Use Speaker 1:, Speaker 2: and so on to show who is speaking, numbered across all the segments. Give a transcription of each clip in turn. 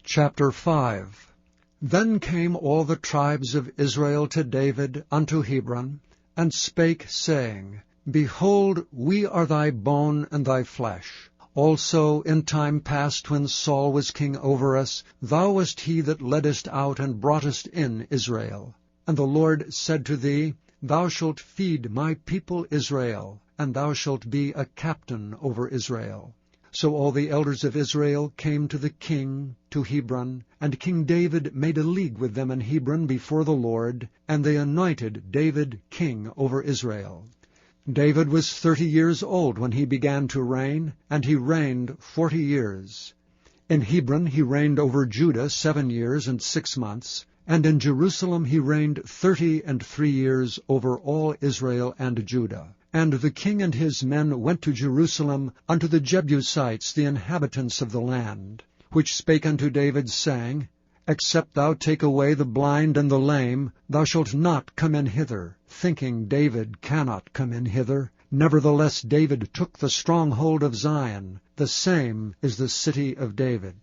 Speaker 1: Chapter 5. Then came all the tribes of Israel to David unto Hebron, and spake, saying, Behold, we are thy bone and thy flesh. Also in time past, when Saul was king over us, thou wast he that leddest out and broughtest in Israel. And the Lord said to thee, Thou shalt feed my people Israel, and thou shalt be a captain over Israel. So all the elders of Israel came to the king to Hebron, and King David made a league with them in Hebron before the Lord, and they anointed David king over Israel. David was 30 years old when he began to reign, and he reigned 40 years. In Hebron he reigned over Judah 7 years and 6 months, and in Jerusalem he reigned 33 years over all Israel and Judah. And the king and his men went to Jerusalem unto the Jebusites, the inhabitants of the land, which spake unto David, saying, Except thou take away the blind and the lame, thou shalt not come in hither, thinking David cannot come in hither. Nevertheless David took the stronghold of Zion, the same is the city of David.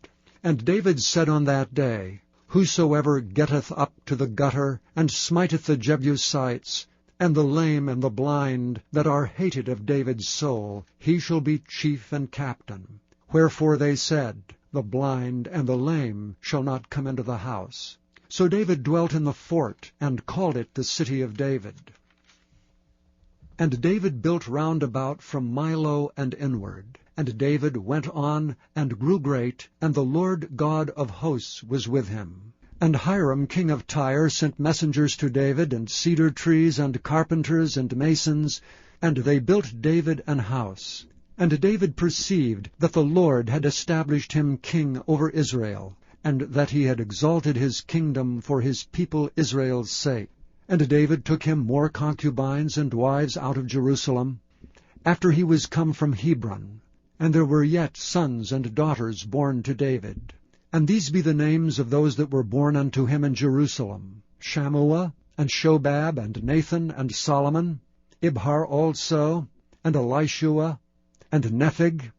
Speaker 1: And David said on that day, Whosoever getteth up to the gutter, and smiteth the Jebusites, and the lame and the blind, that are hated of David's soul, he shall be chief and captain. Wherefore they said, The blind and the lame shall not come into the house. So David dwelt in the fort, and called it the city of David. And David built round about from Milo and inward. And David went on, and grew great, and the Lord God of hosts was with him. And Hiram king of Tyre sent messengers to David, and cedar trees, and carpenters, and masons, and they built David an house. And David perceived that the Lord had established him king over Israel, and that he had exalted his kingdom for his people Israel's sake. And David took him more concubines and wives out of Jerusalem, after he was come from Hebron. And there were yet sons and daughters born to David. And these be the names of those that were born unto him in Jerusalem, Shammua, and Shobab, and Nathan, and Solomon, Ibhar also, and Elishua, and Nepheg,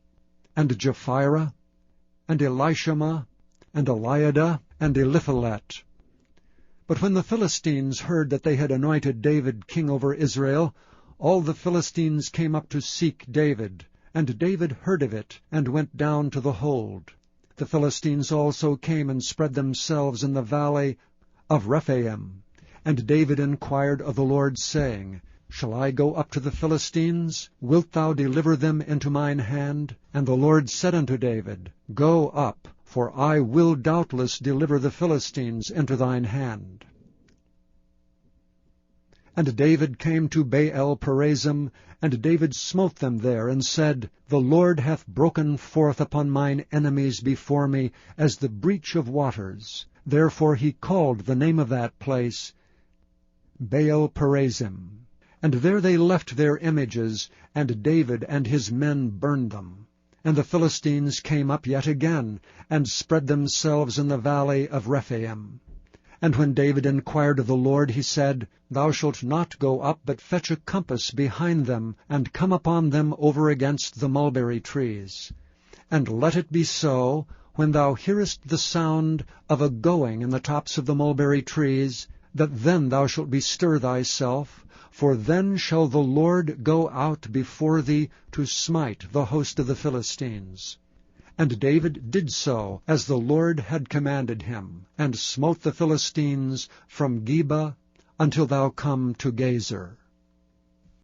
Speaker 1: and Japhira, and Elishama, and Eliada, and Eliphalet. But when the Philistines heard that they had anointed David king over Israel, all the Philistines came up to seek David, and David heard of it, and went down to the hold. The Philistines also came and spread themselves in the valley of Rephaim. And David inquired of the Lord, saying, Shall I go up to the Philistines? Wilt thou deliver them into mine hand? And the Lord said unto David, Go up, for I will doubtless deliver the Philistines into thine hand. And David came to Baal-perazim, and David smote them there, and said, The Lord hath broken forth upon mine enemies before me, as the breach of waters. Therefore he called the name of that place Baal-perazim. And there they left their images, and David and his men burned them. And the Philistines came up yet again, and spread themselves in the valley of Rephaim. And when David inquired of the Lord, he said, Thou shalt not go up, but fetch a compass behind them, and come upon them over against the mulberry trees. And let it be so, when thou hearest the sound of a going in the tops of the mulberry trees, that then thou shalt bestir thyself, for then shall the Lord go out before thee to smite the host of the Philistines. And David did so, as the Lord had commanded him, and smote the Philistines from Geba until thou come to Gezer.